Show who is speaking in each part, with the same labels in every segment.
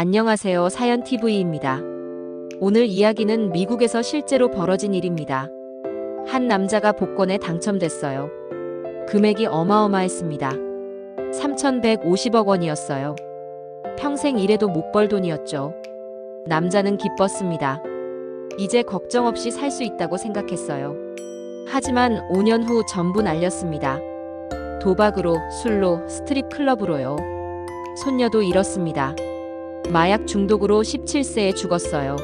Speaker 1: 안녕하세요. 사연TV입니다. 오늘 이야기는 미국에서 실제로 벌어진 일입니다. 한 남자가 복권에 당첨됐어요. 금액이 어마어마했습니다. 3,150억 원이었어요. 평생 일해도 못 벌 돈이었죠. 남자는 기뻤습니다. 이제 걱정 없이 살 수 있다고 생각했어요. 하지만 5년 후 전부 날렸습니다. 도박으로, 술로, 스트립 클럽으로요. 손녀도 잃었습니다. 마약 중독으로 17세에 죽었어요.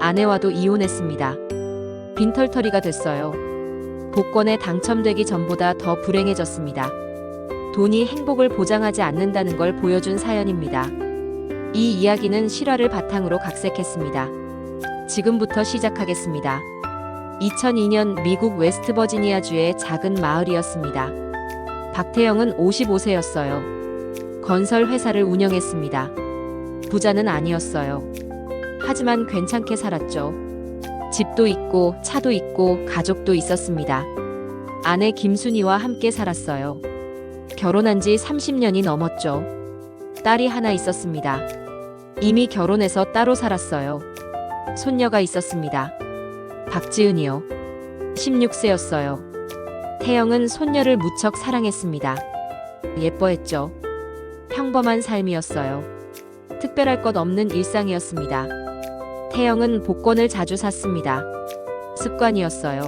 Speaker 1: 아내와도 이혼했습니다. 빈털터리가 됐어요. 복권에 당첨되기 전보다 더 불행해졌습니다. 돈이 행복을 보장하지 않는다는 걸 보여준 사연입니다. 이 이야기는 실화를 바탕으로 각색했습니다. 지금부터 시작하겠습니다. 2002년 미국 웨스트버지니아주의 작은 마을이었습니다. 박태영은 55세였어요. 건설 회사를 운영했습니다. 부자는 아니었어요. 하지만 괜찮게 살았죠. 집도 있고 차도 있고 가족도 있었습니다. 아내 김순희와 함께 살았어요. 결혼한 지 30년이 넘었죠. 딸이 하나 있었습니다. 이미 결혼해서 따로 살았어요. 손녀가 있었습니다. 박지은이요. 16세였어요. 태영은 손녀를 무척 사랑했습니다. 예뻐했죠. 평범한 삶이었어요. 특별할 것 없는 일상이었습니다. 태영은 복권을 자주 샀습니다. 습관이었어요.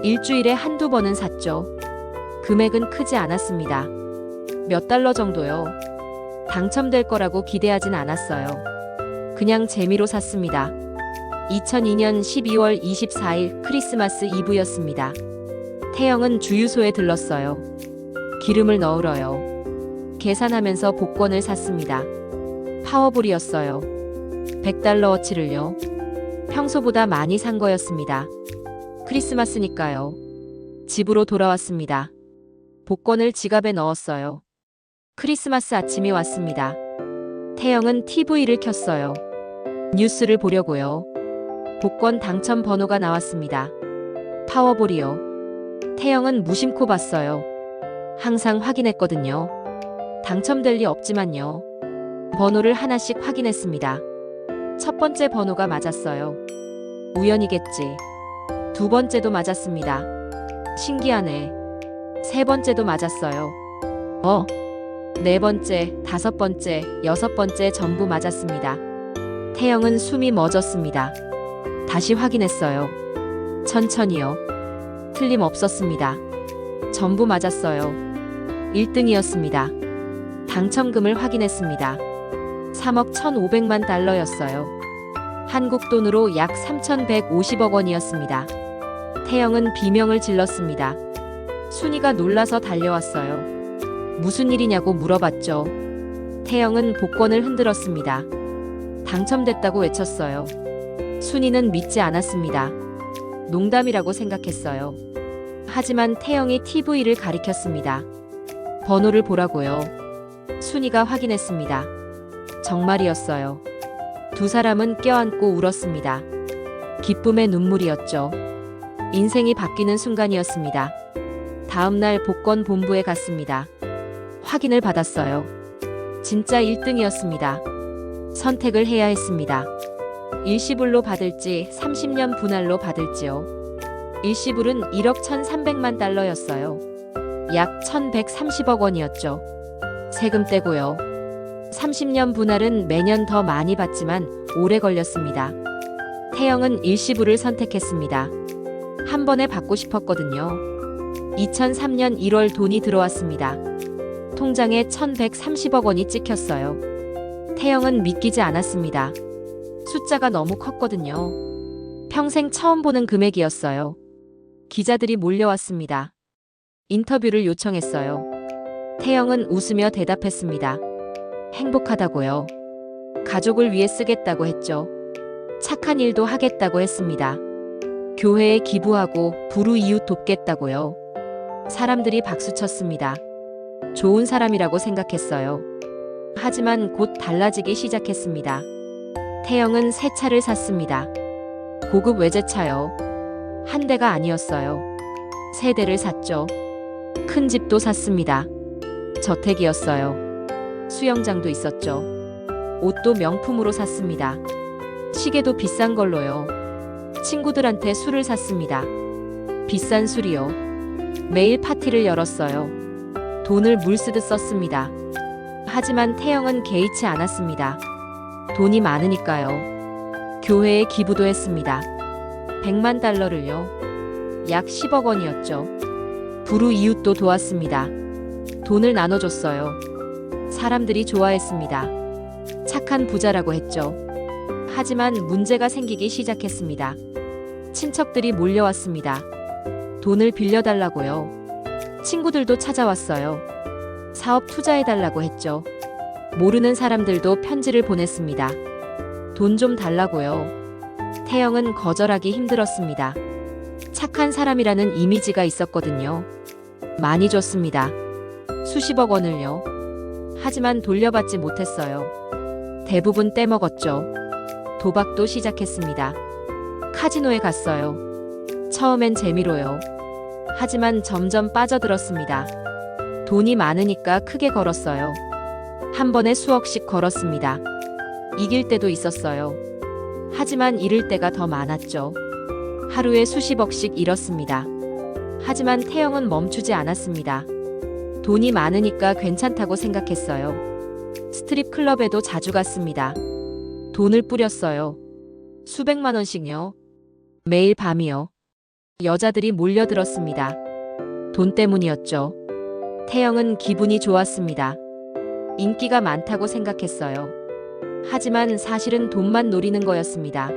Speaker 1: 일주일에 한두 번은 샀죠. 금액은 크지 않았습니다. 몇 달러 정도요. 당첨될 거라고 기대하진 않았어요. 그냥 재미로 샀습니다. 2002년 12월 24일 크리스마스 이브였습니다. 태영은 주유소에 들렀어요. 기름을 넣으러요. 계산하면서 복권을 샀습니다. 파워볼이었어요. 100달러어치를요. 평소보다 많이 산 거였습니다. 크리스마스니까요. 집으로 돌아왔습니다. 복권을 지갑에 넣었어요. 크리스마스 아침이 왔습니다. 태영은 TV를 켰어요. 뉴스를 보려고요. 복권 당첨 번호가 나왔습니다. 파워볼이요. 태영은 무심코 봤어요. 항상 확인했거든요. 당첨될 리 없지만요. 번호를 하나씩 확인했습니다. 첫 번째 번호가 맞았어요. 우연이겠지. 두 번째도 맞았습니다. 신기하네. 세 번째도 맞았어요. 네 번째, 다섯 번째, 여섯 번째 전부 맞았습니다. 태영은 숨이 멎었습니다. 다시 확인했어요. 천천히요. 틀림없었습니다. 전부 맞았어요. 1등이었습니다. 당첨금을 확인했습니다. 3억 1,500만 달러였어요. 한국 돈으로 약 3,150억 원이었습니다. 태영은 비명을 질렀습니다. 순이가 놀라서 달려왔어요. 무슨 일이냐고 물어봤죠. 태영은 복권을 흔들었습니다. 당첨됐다고 외쳤어요. 순이는 믿지 않았습니다. 농담이라고 생각했어요. 하지만 태영이 TV를 가리켰습니다. 번호를 보라고요. 순이가 확인했습니다. 정말이었어요. 두 사람은 껴안고 울었습니다. 기쁨의 눈물이었죠. 인생이 바뀌는 순간이었습니다. 다음 날 복권 본부에 갔습니다. 확인을 받았어요. 진짜 1등이었습니다. 선택을 해야 했습니다. 일시불로 받을지 30년 분할로 받을지요. 일시불은 1억 1,300만 달러였어요. 약 1,130억 원이었죠. 세금 떼고요. 30년 분할은 매년 더 많이 받지만 오래 걸렸습니다. 태영은 일시불을 선택했습니다. 한 번에 받고 싶었거든요. 2003년 1월 돈이 들어왔습니다. 통장에 1,130억 원이 찍혔어요. 태영은 믿기지 않았습니다. 숫자가 너무 컸거든요. 평생 처음 보는 금액이었어요. 기자들이 몰려왔습니다. 인터뷰를 요청했어요. 태영은 웃으며 대답했습니다. 행복하다고요. 가족을 위해 쓰겠다고 했죠. 착한 일도 하겠다고 했습니다. 교회에 기부하고 불우이웃 돕겠다고요. 사람들이 박수쳤습니다. 좋은 사람이라고 생각했어요. 하지만 곧 달라지기 시작했습니다. 태영은 새 차를 샀습니다. 고급 외제차요. 한 대가 아니었어요. 세 대를 샀죠. 큰 집도 샀습니다. 저택이었어요. 수영장도 있었죠. 옷도 명품으로 샀습니다. 시계도 비싼 걸로요. 친구들한테 술을 샀습니다. 비싼 술이요. 매일 파티를 열었어요. 돈을 물쓰듯 썼습니다. 하지만 태영은 개의치 않았습니다. 돈이 많으니까요. 교회에 기부도 했습니다. 100만 달러를요. 약 10억 원이었죠. 불우 이웃도 도왔습니다. 돈을 나눠줬어요. 사람들이 좋아했습니다. 착한 부자라고 했죠. 하지만 문제가 생기기 시작했습니다. 친척들이 몰려왔습니다. 돈을 빌려달라고요. 친구들도 찾아왔어요. 사업 투자해달라고 했죠. 모르는 사람들도 편지를 보냈습니다. 돈 좀 달라고요. 태영은 거절하기 힘들었습니다. 착한 사람이라는 이미지가 있었거든요. 많이 줬습니다. 수십억 원을요. 하지만 돌려받지 못했어요. 대부분 떼먹었죠. 도박도 시작했습니다. 카지노에 갔어요. 처음엔 재미로요. 하지만 점점 빠져들었습니다. 돈이 많으니까 크게 걸었어요. 한 번에 수억씩 걸었습니다. 이길 때도 있었어요. 하지만 잃을 때가 더 많았죠. 하루에 수십억씩 잃었습니다. 하지만 태영은 멈추지 않았습니다. 돈이 많으니까 괜찮다고 생각했어요. 스트립 클럽에도 자주 갔습니다. 돈을 뿌렸어요. 수백만 원씩요. 매일 밤이요. 여자들이 몰려들었습니다. 돈 때문이었죠. 태영은 기분이 좋았습니다. 인기가 많다고 생각했어요. 하지만 사실은 돈만 노리는 거였습니다.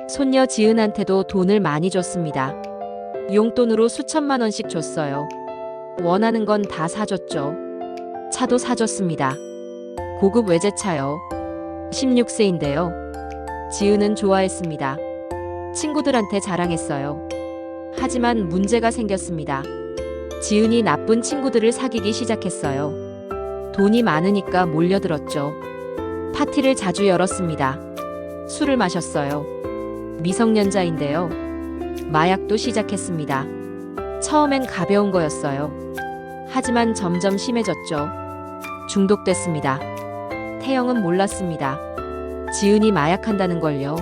Speaker 1: 손녀 지은한테도 돈을 많이 줬습니다. 용돈으로 수천만 원씩 줬어요. 원하는 건 다 사줬죠. 차도 사줬습니다. 고급 외제차요. 16세인데요. 지은은 좋아했습니다. 친구들한테 자랑했어요. 하지만 문제가 생겼습니다. 지은이 나쁜 친구들을 사귀기 시작했어요. 돈이 많으니까 몰려들었죠. 파티를 자주 열었습니다. 술을 마셨어요. 미성년자인데요. 마약도 시작했습니다. 처음엔 가벼운 거였어요. 하지만 점점 심해졌죠. 중독됐습니다. 태영은 몰랐습니다. 지은이 마약한다는 걸요.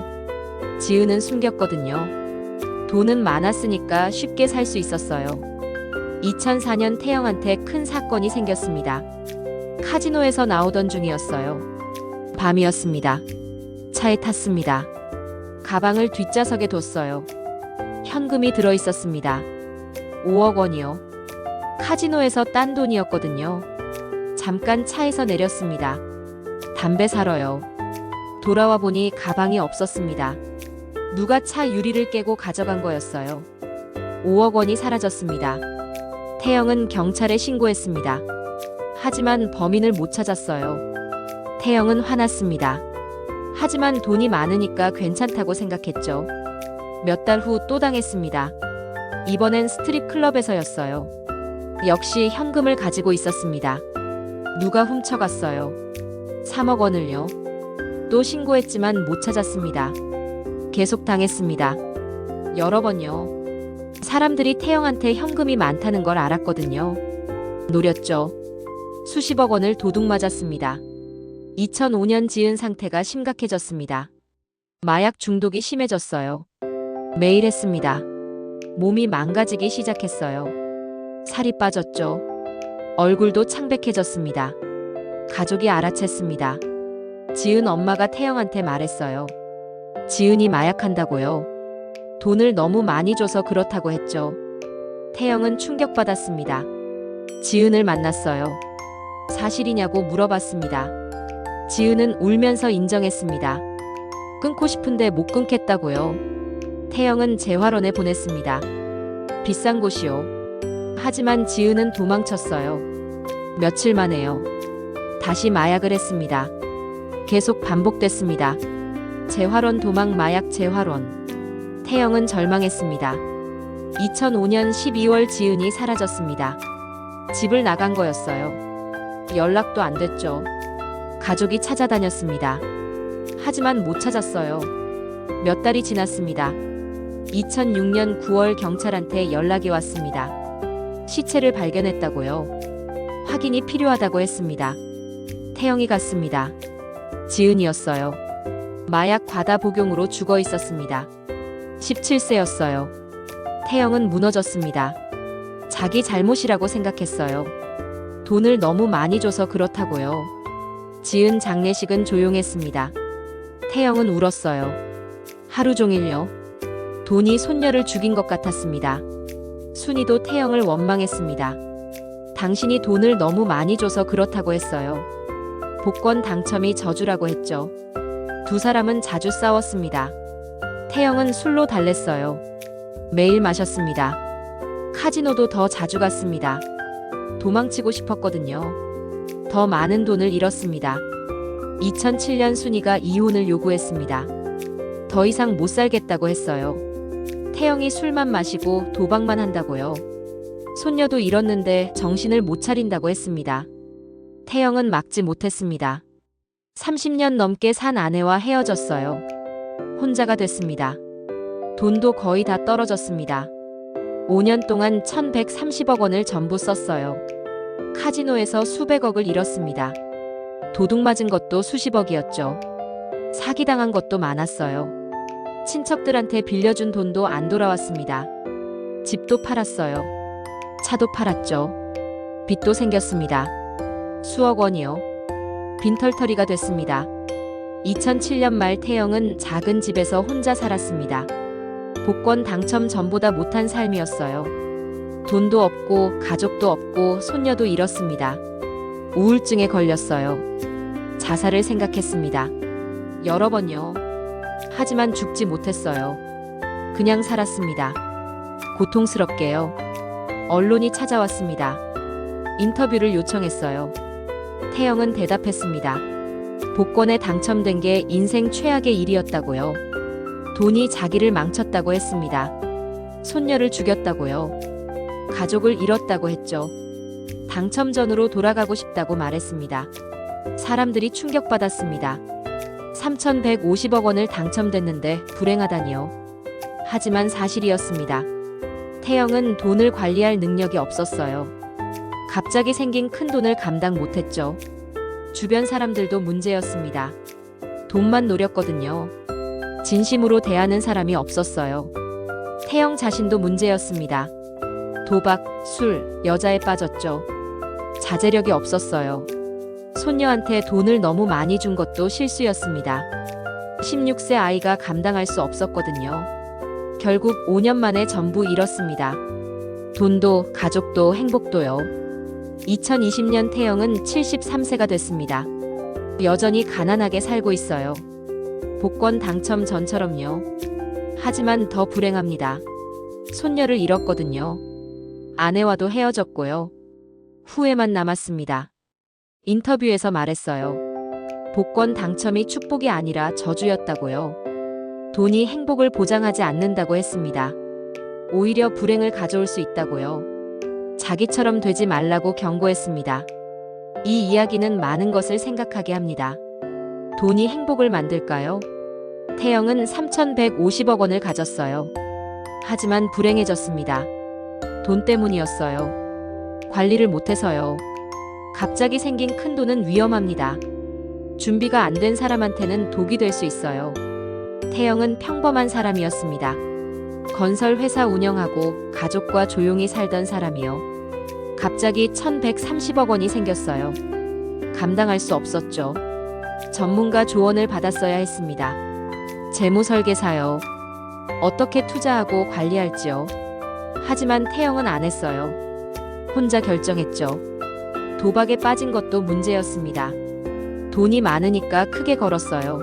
Speaker 1: 지은은 숨겼거든요. 돈은 많았으니까 쉽게 살 수 있었어요. 2004년 태영한테 큰 사건이 생겼습니다. 카지노에서 나오던 중이었어요. 밤이었습니다. 차에 탔습니다. 가방을 뒷좌석에 뒀어요. 현금이 들어있었습니다. 5억 원이요. 카지노에서 딴 돈이었거든요. 잠깐 차에서 내렸습니다. 담배 사러요. 돌아와 보니 가방이 없었습니다. 누가 차 유리를 깨고 가져간 거였어요. 5억 원이 사라졌습니다. 태영은 경찰에 신고했습니다. 하지만 범인을 못 찾았어요. 태영은 화났습니다. 하지만 돈이 많으니까 괜찮다고 생각했죠. 몇 달 후 또 당했습니다. 이번엔 스트립 클럽에서였어요. 역시 현금을 가지고 있었습니다. 누가 훔쳐갔어요. 3억 원을요. 또 신고했지만 못 찾았습니다. 계속 당했습니다. 여러 번요. 사람들이 태영한테 현금이 많다는 걸 알았거든요. 노렸죠. 수십억 원을 도둑 맞았습니다. 2005년 지은 상태가 심각해졌습니다. 마약 중독이 심해졌어요. 매일 했습니다. 몸이 망가지기 시작했어요. 살이 빠졌죠. 얼굴도 창백해졌습니다. 가족이 알아챘습니다. 지은 엄마가 태영한테 말했어요. 지은이 마약한다고요. 돈을 너무 많이 줘서 그렇다고 했죠. 태영은 충격받았습니다. 지은을 만났어요. 사실이냐고 물어봤습니다. 지은은 울면서 인정했습니다. 끊고 싶은데 못 끊겠다고요. 태영은 재활원에 보냈습니다. 비싼 곳이요. 하지만 지은은 도망쳤어요. 며칠 만에요. 다시 마약을 했습니다. 계속 반복됐습니다. 재활원 도망 마약 재활원. 태영은 절망했습니다. 2005년 12월 지은이 사라졌습니다. 집을 나간 거였어요. 연락도 안 됐죠. 가족이 찾아다녔습니다. 하지만 못 찾았어요. 몇 달이 지났습니다. 2006년 9월 경찰한테 연락이 왔습니다. 시체를 발견했다고요. 확인이 필요하다고 했습니다. 태영이 갔습니다. 지은이었어요. 마약 과다 복용으로 죽어 있었습니다. 17세였어요. 태영은 무너졌습니다. 자기 잘못이라고 생각했어요. 돈을 너무 많이 줘서 그렇다고요. 지은 장례식은 조용했습니다. 태영은 울었어요. 하루 종일요. 돈이 손녀를 죽인 것 같았습니다. 순이도 태영을 원망했습니다. 당신이 돈을 너무 많이 줘서 그렇다고 했어요. 복권 당첨이 저주라고 했죠. 두 사람은 자주 싸웠습니다. 태영은 술로 달랬어요. 매일 마셨습니다. 카지노도 더 자주 갔습니다. 도망치고 싶었거든요. 더 많은 돈을 잃었습니다. 2007년 순이가 이혼을 요구했습니다. 더 이상 못 살겠다고 했어요. 태영이 술만 마시고 도박만 한다고요. 손녀도 잃었는데 정신을 못 차린다고 했습니다. 태영은 막지 못했습니다. 30년 넘게 산 아내와 헤어졌어요. 혼자가 됐습니다. 돈도 거의 다 떨어졌습니다. 5년 동안 1130억 원을 전부 썼어요. 카지노에서 수백억을 잃었습니다. 도둑 맞은 것도 수십억이었죠. 사기당한 것도 많았어요. 친척들한테 빌려준 돈도 안 돌아왔습니다. 집도 팔았어요. 차도 팔았죠. 빚도 생겼습니다. 수억 원이요. 빈털터리가 됐습니다. 2007년 말 태영은 작은 집에서 혼자 살았습니다. 복권 당첨 전보다 못한 삶이었어요. 돈도 없고 가족도 없고 손녀도 잃었습니다. 우울증에 걸렸어요. 자살을 생각했습니다. 여러 번요. 하지만 죽지 못했어요. 그냥 살았습니다. 고통스럽게요. 언론이 찾아왔습니다. 인터뷰를 요청했어요. 태영은 대답했습니다. 복권에 당첨된 게 인생 최악의 일이었다고요. 돈이 자기를 망쳤다고 했습니다. 손녀를 죽였다고요. 가족을 잃었다고 했죠. 당첨전으로 돌아가고 싶다고 말했습니다. 사람들이 충격받았습니다. 3,150억 원을 당첨됐는데 불행하다니요. 하지만 사실이었습니다. 태영은 돈을 관리할 능력이 없었어요. 갑자기 생긴 큰 돈을 감당 못했죠. 주변 사람들도 문제였습니다. 돈만 노렸거든요. 진심으로 대하는 사람이 없었어요. 태영 자신도 문제였습니다. 도박, 술, 여자에 빠졌죠. 자제력이 없었어요. 손녀한테 돈을 너무 많이 준 것도 실수였습니다. 16세 아이가 감당할 수 없었거든요. 결국 5년 만에 전부 잃었습니다. 돈도, 가족도, 행복도요. 2020년 태영은 73세가 됐습니다. 여전히 가난하게 살고 있어요. 복권 당첨 전처럼요. 하지만 더 불행합니다. 손녀를 잃었거든요. 아내와도 헤어졌고요. 후회만 남았습니다. 인터뷰에서 말했어요. 복권 당첨이 축복이 아니라 저주였다고요. 돈이 행복을 보장하지 않는다고 했습니다. 오히려 불행을 가져올 수 있다고요. 자기처럼 되지 말라고 경고했습니다. 이 이야기는 많은 것을 생각하게 합니다. 돈이 행복을 만들까요? 태영은 3,150억 원을 가졌어요. 하지만 불행해졌습니다. 돈 때문이었어요. 관리를 못해서요. 갑자기 생긴 큰 돈은 위험합니다. 준비가 안 된 사람한테는 독이 될 수 있어요. 태영은 평범한 사람이었습니다. 건설 회사 운영하고 가족과 조용히 살던 사람이요. 갑자기 1,130억 원이 생겼어요. 감당할 수 없었죠. 전문가 조언을 받았어야 했습니다. 재무설계사요. 어떻게 투자하고 관리할지요. 하지만 태영은 안 했어요. 혼자 결정했죠. 도박에 빠진 것도 문제였습니다. 돈이 많으니까 크게 걸었어요.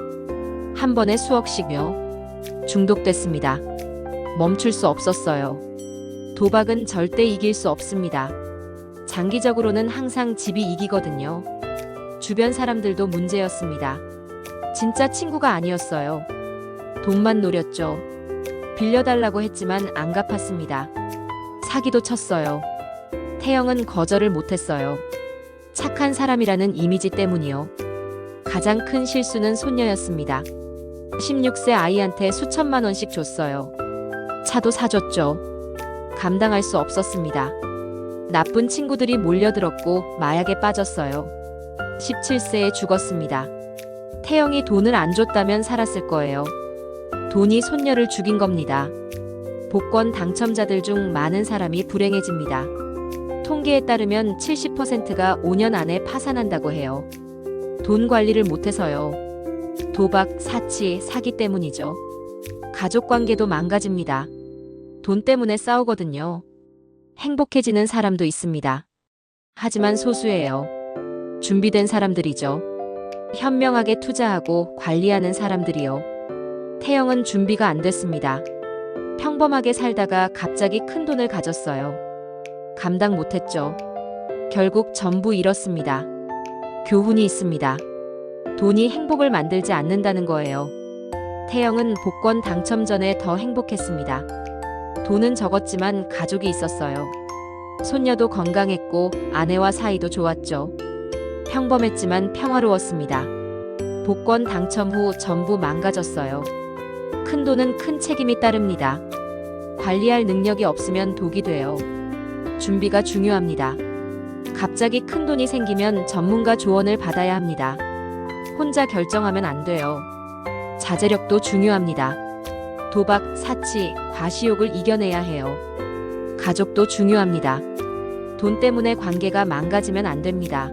Speaker 1: 한 번에 수억씩요. 중독됐습니다. 멈출 수 없었어요. 도박은 절대 이길 수 없습니다. 장기적으로는 항상 집이 이기거든요. 주변 사람들도 문제였습니다. 진짜 친구가 아니었어요. 돈만 노렸죠. 빌려달라고 했지만 안 갚았습니다. 사기도 쳤어요. 태영은 거절을 못했어요. 착한 사람이라는 이미지 때문이요. 가장 큰 실수는 손녀였습니다. 16세 아이한테 수천만 원씩 줬어요. 차도 사줬죠. 감당할 수 없었습니다. 나쁜 친구들이 몰려들었고 마약에 빠졌어요. 17세에 죽었습니다. 태영이 돈을 안 줬다면 살았을 거예요. 돈이 손녀를 죽인 겁니다. 복권 당첨자들 중 많은 사람이 불행해집니다. 통계에 따르면 70%가 5년 안에 파산한다고 해요. 돈 관리를 못해서요. 도박, 사치, 사기 때문이죠. 가족 관계도 망가집니다. 돈 때문에 싸우거든요. 행복해지는 사람도 있습니다. 하지만 소수예요. 준비된 사람들이죠. 현명하게 투자하고 관리하는 사람들이요. 태영은 준비가 안 됐습니다. 평범하게 살다가 갑자기 큰 돈을 가졌어요. 감당 못했죠. 결국 전부 잃었습니다. 교훈이 있습니다. 돈이 행복을 만들지 않는다는 거예요. 태영은 복권 당첨 전에 더 행복했습니다. 돈은 적었지만 가족이 있었어요. 손녀도 건강했고 아내와 사이도 좋았죠. 평범했지만 평화로웠습니다. 복권 당첨 후 전부 망가졌어요. 큰 돈은 큰 책임이 따릅니다. 관리할 능력이 없으면 독이 돼요. 준비가 중요합니다. 갑자기 큰 돈이 생기면 전문가 조언을 받아야 합니다. 혼자 결정하면 안 돼요. 자제력도 중요합니다. 도박, 사치, 과시욕을 이겨내야 해요. 가족도 중요합니다. 돈 때문에 관계가 망가지면 안 됩니다.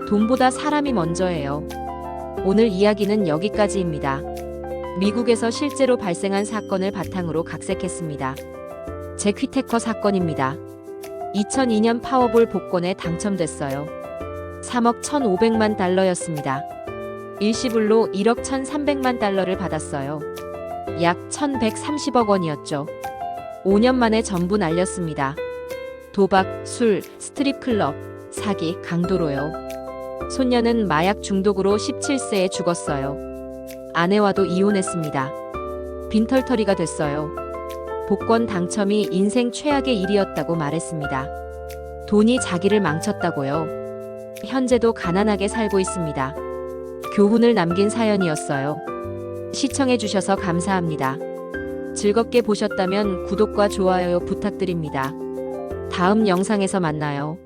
Speaker 1: 돈보다 사람이 먼저예요. 오늘 이야기는 여기까지입니다. 미국에서 실제로 발생한 사건을 바탕으로 각색했습니다. 잭 휘테커 사건입니다. 2002년 파워볼 복권에 당첨됐어요. 3억 1,500만 달러였습니다. 일시불로 1억 1,300만 달러를 받았어요. 약 1,130억 원이었죠. 5년 만에 전부 날렸습니다. 도박, 술, 스트립클럽, 사기, 강도로요. 손녀는 마약 중독으로 17세에 죽었어요. 아내와도 이혼했습니다. 빈털터리가 됐어요. 복권 당첨이 인생 최악의 일이었다고 말했습니다. 돈이 자기를 망쳤다고요. 현재도 가난하게 살고 있습니다. 교훈을 남긴 사연이었어요. 시청해주셔서 감사합니다. 즐겁게 보셨다면 구독과 좋아요 부탁드립니다. 다음 영상에서 만나요.